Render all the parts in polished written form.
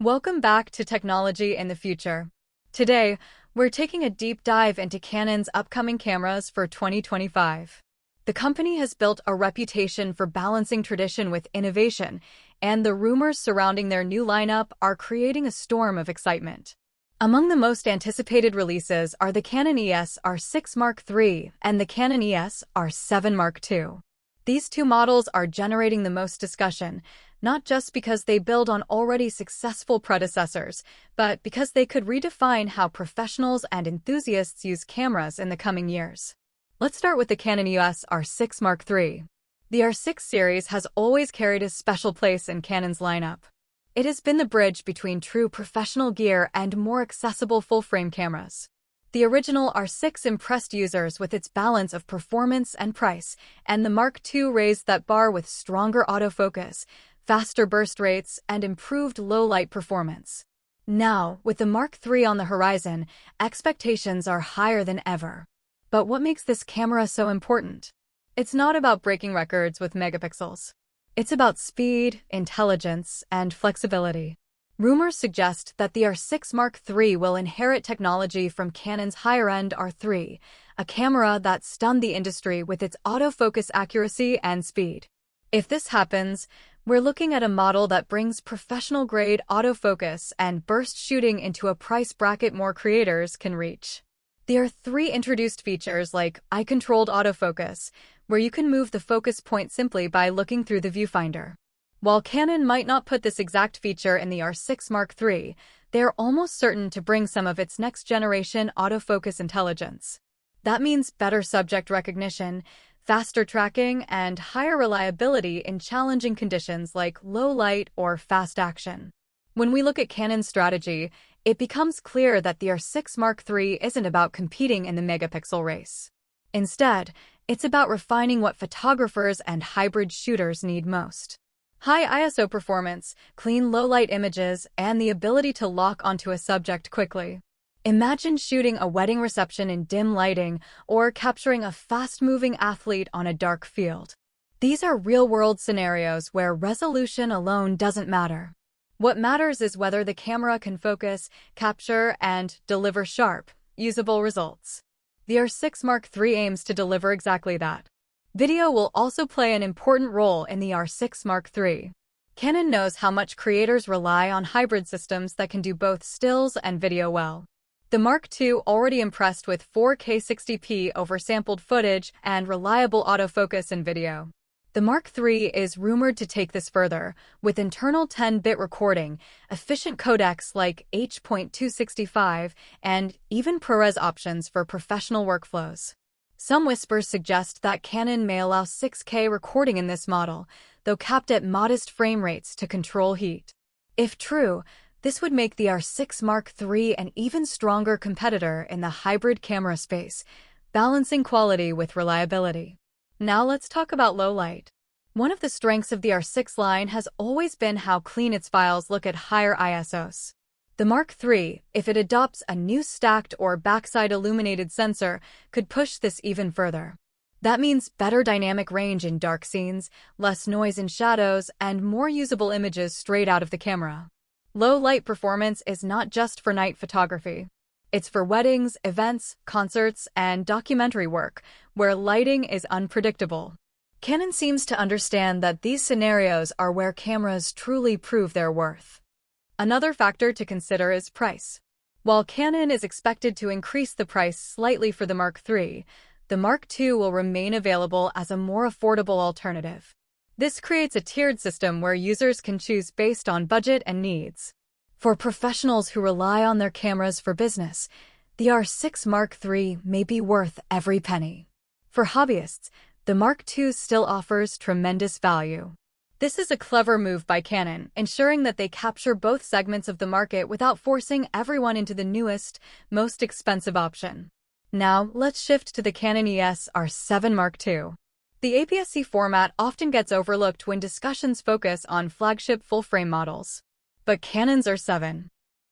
Welcome back to Technology in the Future. Today, we're taking a deep dive into Canon's upcoming cameras for 2025. The company has built a reputation for balancing tradition with innovation, and the rumors surrounding their new lineup are creating a storm of excitement. Among the most anticipated releases are the Canon EOS R6 Mark III and the Canon EOS R7 Mark II. These two models are generating the most discussion, not just because they build on already successful predecessors, but because they could redefine how professionals and enthusiasts use cameras in the coming years. Let's start with the Canon EOS R6 Mark III. The R6 series has always carried a special place in Canon's lineup. It has been the bridge between true professional gear and more accessible full-frame cameras. The original R6 impressed users with its balance of performance and price, and the Mark II raised that bar with stronger autofocus, faster burst rates, and improved low-light performance. Now, with the Mark III on the horizon, expectations are higher than ever. But what makes this camera so important? It's not about breaking records with megapixels. It's about speed, intelligence, and flexibility. Rumors suggest that the R6 Mark III will inherit technology from Canon's higher-end R3, a camera that stunned the industry with its autofocus accuracy and speed. If this happens, we're looking at a model that brings professional-grade autofocus and burst shooting into a price bracket more creators can reach. The R3 introduced features like eye-controlled autofocus, where you can move the focus point simply by looking through the viewfinder. While Canon might not put this exact feature in the R6 Mark III, they're almost certain to bring some of its next-generation autofocus intelligence. That means better subject recognition, faster tracking, and higher reliability in challenging conditions like low light or fast action. When we look at Canon's strategy, it becomes clear that the R6 Mark III isn't about competing in the megapixel race. Instead, it's about refining what photographers and hybrid shooters need most. High ISO performance, clean low-light images, and the ability to lock onto a subject quickly. Imagine shooting a wedding reception in dim lighting or capturing a fast-moving athlete on a dark field. These are real-world scenarios where resolution alone doesn't matter. What matters is whether the camera can focus, capture, and deliver sharp, usable results. The R6 Mark III aims to deliver exactly that. Video will also play an important role in the R6 Mark III. Canon knows how much creators rely on hybrid systems that can do both stills and video well. The Mark II already impressed with 4K 60p over sampled footage and reliable autofocus in video. The Mark III is rumored to take this further, with internal 10-bit recording, efficient codecs like H.265, and even ProRes options for professional workflows. Some whispers suggest that Canon may allow 6K recording in this model, though capped at modest frame rates to control heat. If true, this would make the R6 Mark III an even stronger competitor in the hybrid camera space, balancing quality with reliability. Now let's talk about low light. One of the strengths of the R6 line has always been how clean its files look at higher ISOs. The Mark III, if it adopts a new stacked or backside illuminated sensor, could push this even further. That means better dynamic range in dark scenes, less noise in shadows, and more usable images straight out of the camera. Low light performance is not just for night photography. It's for weddings, events, concerts, and documentary work, where lighting is unpredictable. Canon seems to understand that these scenarios are where cameras truly prove their worth. Another factor to consider is price. While Canon is expected to increase the price slightly for the Mark III, the Mark II will remain available as a more affordable alternative. This creates a tiered system where users can choose based on budget and needs. For professionals who rely on their cameras for business, the R6 Mark III may be worth every penny. For hobbyists, the Mark II still offers tremendous value. This is a clever move by Canon, ensuring that they capture both segments of the market without forcing everyone into the newest, most expensive option. Now, let's shift to the Canon EOS R7 Mark II. The APS-C format often gets overlooked when discussions focus on flagship full-frame models. But Canon's R7,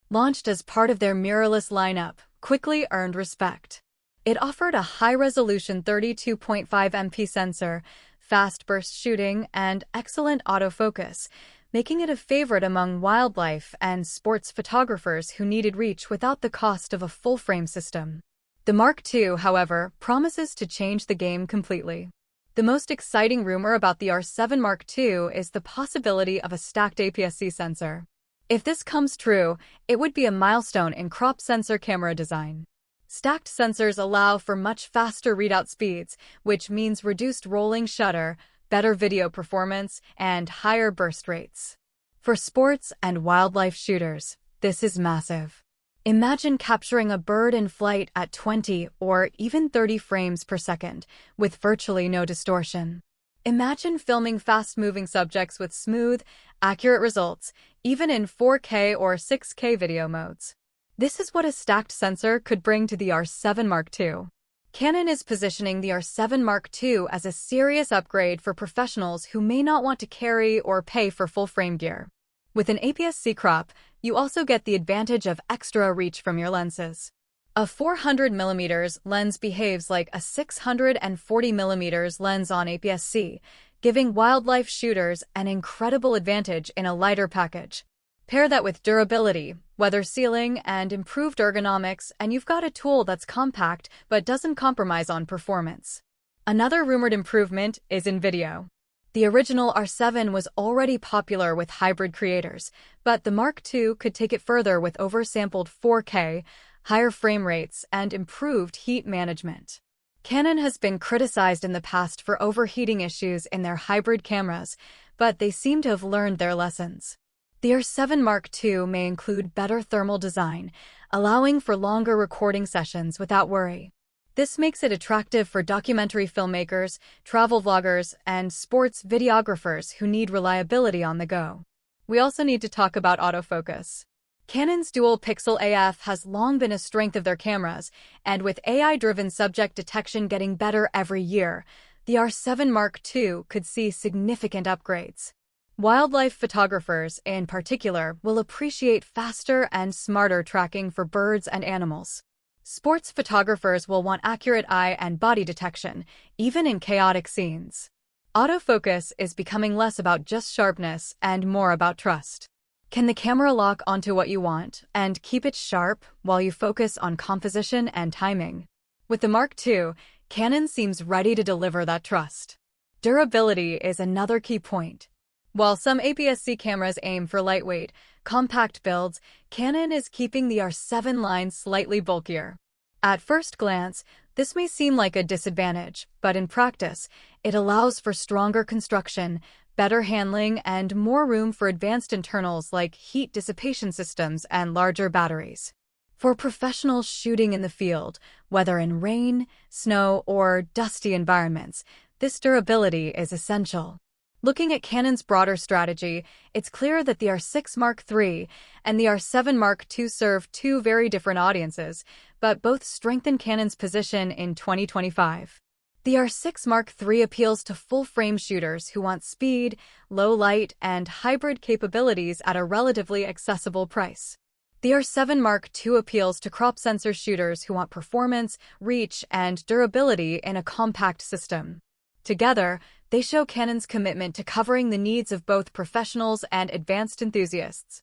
launched as part of their mirrorless lineup, quickly earned respect. It offered a high-resolution 32.5 MP sensor, fast burst shooting, and excellent autofocus, making it a favorite among wildlife and sports photographers who needed reach without the cost of a full-frame system. The Mark II, however, promises to change the game completely. The most exciting rumor about the R7 Mark II is the possibility of a stacked APS-C sensor. If this comes true, it would be a milestone in crop sensor camera design. Stacked sensors allow for much faster readout speeds, which means reduced rolling shutter, better video performance, and higher burst rates. For sports and wildlife shooters, this is massive. Imagine capturing a bird in flight at 20 or even 30 frames per second, with virtually no distortion. Imagine filming fast-moving subjects with smooth, accurate results, even in 4K or 6K video modes. This is what a stacked sensor could bring to the R7 Mark II. Canon is positioning the R7 Mark II as a serious upgrade for professionals who may not want to carry or pay for full-frame gear. With an APS-C crop, you also get the advantage of extra reach from your lenses. A 400mm lens behaves like a 640mm lens on APS-C, giving wildlife shooters an incredible advantage in a lighter package. Pair that with durability, weather sealing, and improved ergonomics, and you've got a tool that's compact but doesn't compromise on performance. Another rumored improvement is in video. The original R7 was already popular with hybrid creators, but the Mark II could take it further with oversampled 4K, higher frame rates, and improved heat management. Canon has been criticized in the past for overheating issues in their hybrid cameras, but they seem to have learned their lessons. The R7 Mark II may include better thermal design, allowing for longer recording sessions without worry. This makes it attractive for documentary filmmakers, travel vloggers, and sports videographers who need reliability on the go. We also need to talk about autofocus. Canon's dual-pixel AF has long been a strength of their cameras, and with AI-driven subject detection getting better every year, the R7 Mark II could see significant upgrades. Wildlife photographers, in particular, will appreciate faster and smarter tracking for birds and animals. Sports photographers will want accurate eye and body detection, even in chaotic scenes. Autofocus is becoming less about just sharpness and more about trust. Can the camera lock onto what you want and keep it sharp while you focus on composition and timing? With the Mark II, Canon seems ready to deliver that trust. Durability is another key point. While some APS-C cameras aim for lightweight, compact builds, Canon is keeping the R7 line slightly bulkier. At first glance, this may seem like a disadvantage, but in practice, it allows for stronger construction, better handling, and more room for advanced internals like heat dissipation systems and larger batteries. For professionals shooting in the field, whether in rain, snow, or dusty environments, this durability is essential. Looking at Canon's broader strategy, it's clear that the R6 Mark III and the R7 Mark II serve two very different audiences, but both strengthen Canon's position in 2025. The R6 Mark III appeals to full-frame shooters who want speed, low light, and hybrid capabilities at a relatively accessible price. The R7 Mark II appeals to crop sensor shooters who want performance, reach, and durability in a compact system. Together, they show Canon's commitment to covering the needs of both professionals and advanced enthusiasts.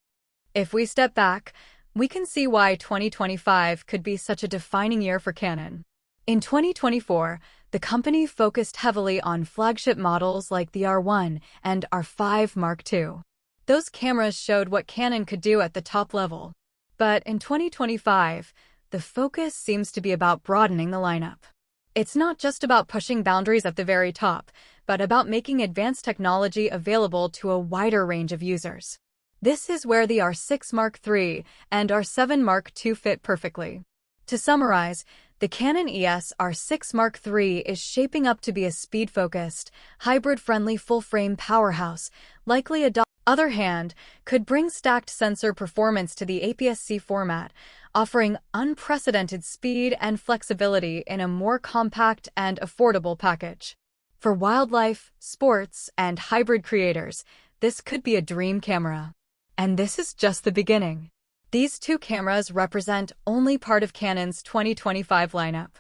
If we step back, we can see why 2025 could be such a defining year for Canon. In 2024, the company focused heavily on flagship models like the R1 and R5 Mark II. Those cameras showed what Canon could do at the top level. But in 2025, the focus seems to be about broadening the lineup. It's not just about pushing boundaries at the very top, but about making advanced technology available to a wider range of users. This is where the R6 Mark III and R7 Mark II fit perfectly. To summarize, the Canon EOS R6 Mark III is shaping up to be a speed-focused, hybrid-friendly full-frame powerhouse, likely other hand, could bring stacked sensor performance to the APS-C format, offering unprecedented speed and flexibility in a more compact and affordable package. For wildlife, sports, and hybrid creators, this could be a dream camera. And this is just the beginning. These two cameras represent only part of Canon's 2025 lineup.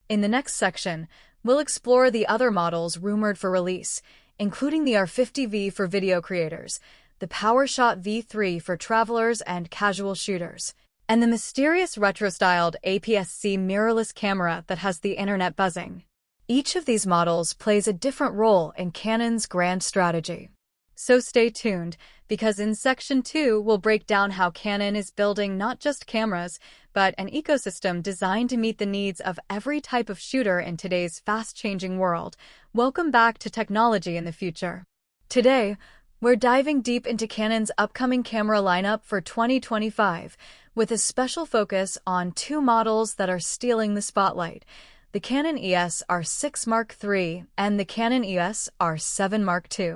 In the next section, we'll explore the other models rumored for release, including the R50V for video creators, the PowerShot V3 for travelers and casual shooters, and the mysterious retro-styled APS-C mirrorless camera that has the internet buzzing. Each of these models plays a different role in Canon's grand strategy. So stay tuned, because in Section 2 we'll break down how Canon is building not just cameras, but an ecosystem designed to meet the needs of every type of shooter in today's fast-changing world. Welcome back to Technology in the Future. Today, we're diving deep into Canon's upcoming camera lineup for 2025, with a special focus on two models that are stealing the spotlight: the Canon EOS R6 Mark III and the Canon EOS R7 Mark II.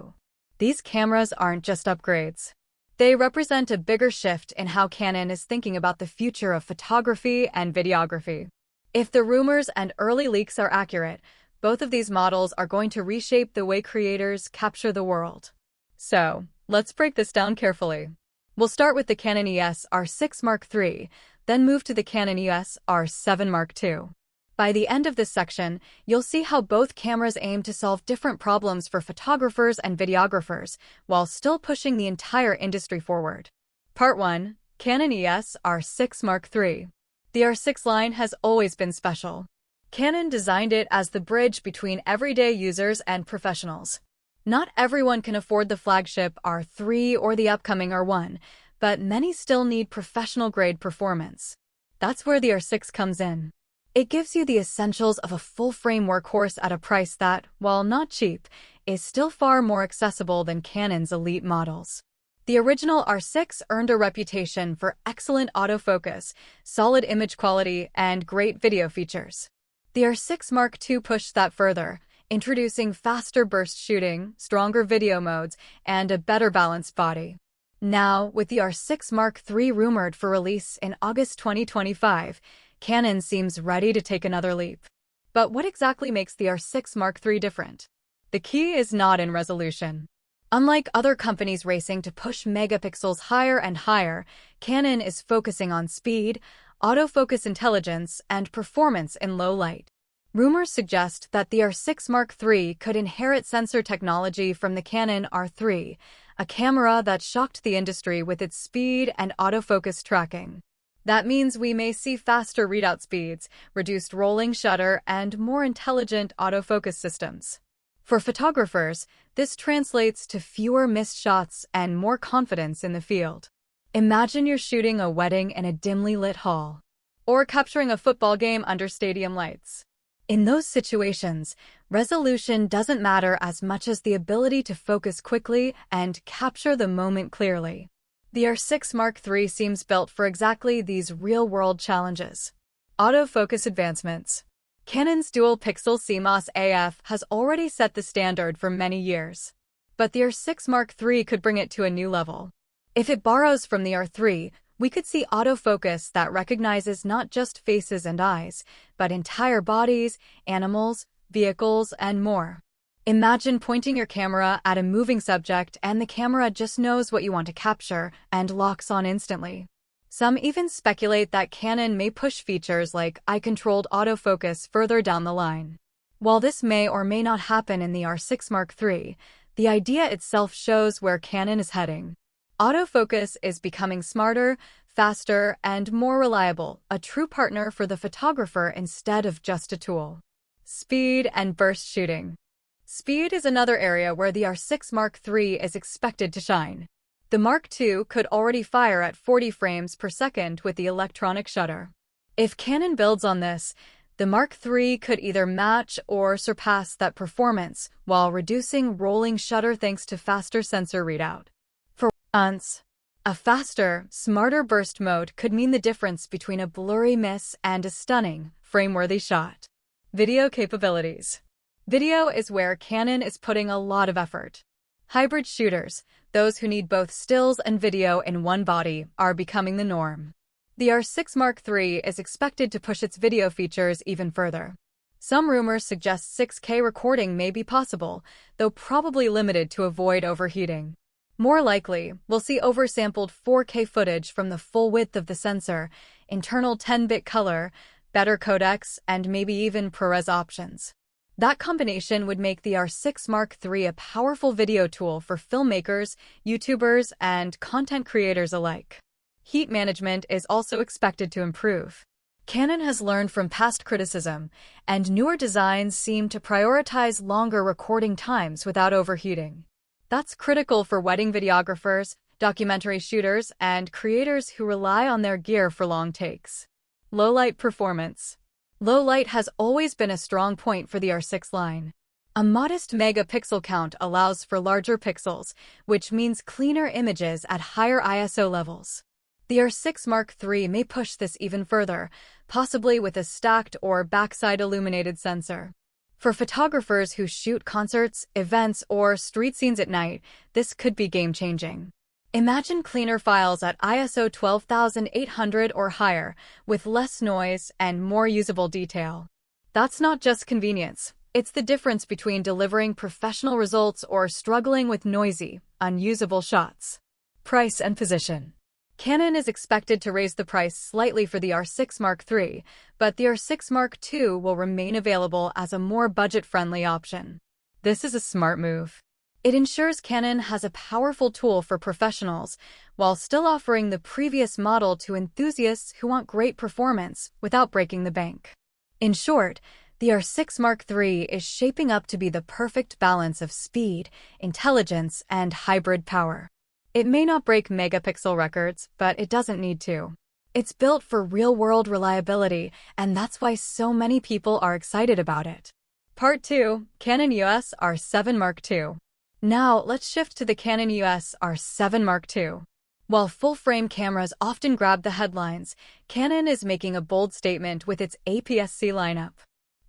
These cameras aren't just upgrades. They represent a bigger shift in how Canon is thinking about the future of photography and videography. If the rumors and early leaks are accurate, both of these models are going to reshape the way creators capture the world. So, let's break this down carefully. We'll start with the Canon EOS R6 Mark III, then move to the Canon EOS R7 Mark II. By the end of this section, you'll see how both cameras aim to solve different problems for photographers and videographers, while still pushing the entire industry forward. Part 1. Canon EOS R6 Mark III. The R6 line has always been special. Canon designed it as the bridge between everyday users and professionals. Not everyone can afford the flagship R3 or the upcoming R1, but many still need professional-grade performance. That's where the R6 comes in. It gives you the essentials of a full-frame workhorse at a price that, while not cheap, is still far more accessible than Canon's elite models. The original R6 earned a reputation for excellent autofocus, solid image quality, and great video features. The R6 Mark II pushed that further, introducing faster burst shooting, stronger video modes, and a better balanced body. Now, with the R6 Mark III rumored for release in August 2025, Canon seems ready to take another leap. But what exactly makes the R6 Mark III different? The key is not in resolution. Unlike other companies racing to push megapixels higher and higher, Canon is focusing on speed, autofocus intelligence, and performance in low light. Rumors suggest that the R6 Mark III could inherit sensor technology from the Canon R3, a camera that shocked the industry with its speed and autofocus tracking. That means we may see faster readout speeds, reduced rolling shutter, and more intelligent autofocus systems. For photographers, this translates to fewer missed shots and more confidence in the field. Imagine you're shooting a wedding in a dimly lit hall, or capturing a football game under stadium lights. In those situations, resolution doesn't matter as much as the ability to focus quickly and capture the moment clearly. The R6 Mark III seems built for exactly these real-world challenges. Autofocus advancements. Canon's dual-pixel CMOS AF has already set the standard for many years. But the R6 Mark III could bring it to a new level. If it borrows from the R3, we could see autofocus that recognizes not just faces and eyes, but entire bodies, animals, vehicles, and more. Imagine pointing your camera at a moving subject and the camera just knows what you want to capture and locks on instantly. Some even speculate that Canon may push features like eye-controlled autofocus further down the line. While this may or may not happen in the R6 Mark III, the idea itself shows where Canon is heading. Autofocus is becoming smarter, faster, and more reliable, a true partner for the photographer instead of just a tool. Speed and burst shooting. Speed is another area where the R6 Mark III is expected to shine. The Mark II could already fire at 40 frames per second with the electronic shutter. If Canon builds on this, the Mark III could either match or surpass that performance while reducing rolling shutter thanks to faster sensor readout. For once, a faster, smarter burst mode could mean the difference between a blurry miss and a stunning, frame-worthy shot. Video capabilities. Video is where Canon is putting a lot of effort. Hybrid shooters, those who need both stills and video in one body, are becoming the norm. The R6 Mark III is expected to push its video features even further. Some rumors suggest 6K recording may be possible, though probably limited to avoid overheating. More likely, we'll see oversampled 4K footage from the full width of the sensor, internal 10-bit color, better codecs, and maybe even ProRes options. That combination would make the R6 Mark III a powerful video tool for filmmakers, YouTubers, and content creators alike. Heat management is also expected to improve. Canon has learned from past criticism, and newer designs seem to prioritize longer recording times without overheating. That's critical for wedding videographers, documentary shooters, and creators who rely on their gear for long takes. Low light performance. Low light has always been a strong point for the R6 line. A modest megapixel count allows for larger pixels, which means cleaner images at higher ISO levels. The R6 Mark III may push this even further, possibly with a stacked or backside illuminated sensor. For photographers who shoot concerts, events, or street scenes at night, this could be game-changing. Imagine cleaner files at ISO 12,800 or higher, with less noise and more usable detail. That's not just convenience, it's the difference between delivering professional results or struggling with noisy, unusable shots. Price and position. Canon is expected to raise the price slightly for the R6 Mark III, but the R6 Mark II will remain available as a more budget-friendly option. This is a smart move. It ensures Canon has a powerful tool for professionals, while still offering the previous model to enthusiasts who want great performance without breaking the bank. In short, the R6 Mark III is shaping up to be the perfect balance of speed, intelligence, and hybrid power. It may not break megapixel records, but it doesn't need to. It's built for real-world reliability, and that's why so many people are excited about it. Part 2. Canon EOS R7 Mark II. Now, let's shift to the Canon EOS R7 Mark II. While full-frame cameras often grab the headlines, Canon is making a bold statement with its APS-C lineup.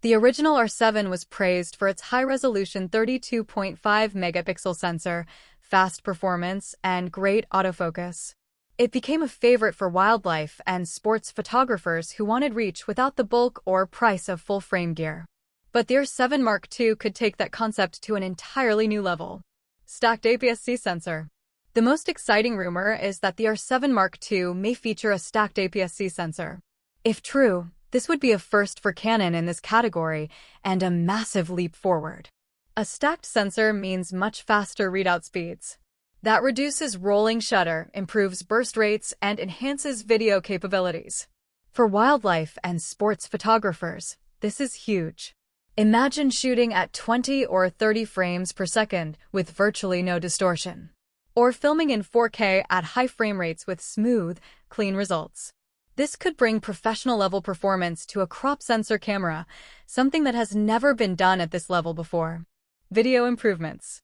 The original R7 was praised for its high-resolution 32.5 megapixel sensor, fast performance, and great autofocus. It became a favorite for wildlife and sports photographers who wanted reach without the bulk or price of full-frame gear. But the R7 Mark II could take that concept to an entirely new level. Stacked APS-C sensor. The most exciting rumor is that the R7 Mark II may feature a stacked APS-C sensor. If true, this would be a first for Canon in this category and a massive leap forward. A stacked sensor means much faster readout speeds. That reduces rolling shutter, improves burst rates, and enhances video capabilities. For wildlife and sports photographers, this is huge. Imagine shooting at 20 or 30 frames per second with virtually no distortion. Or filming in 4K at high frame rates with smooth, clean results. This could bring professional-level performance to a crop sensor camera, something that has never been done at this level before. Video improvements.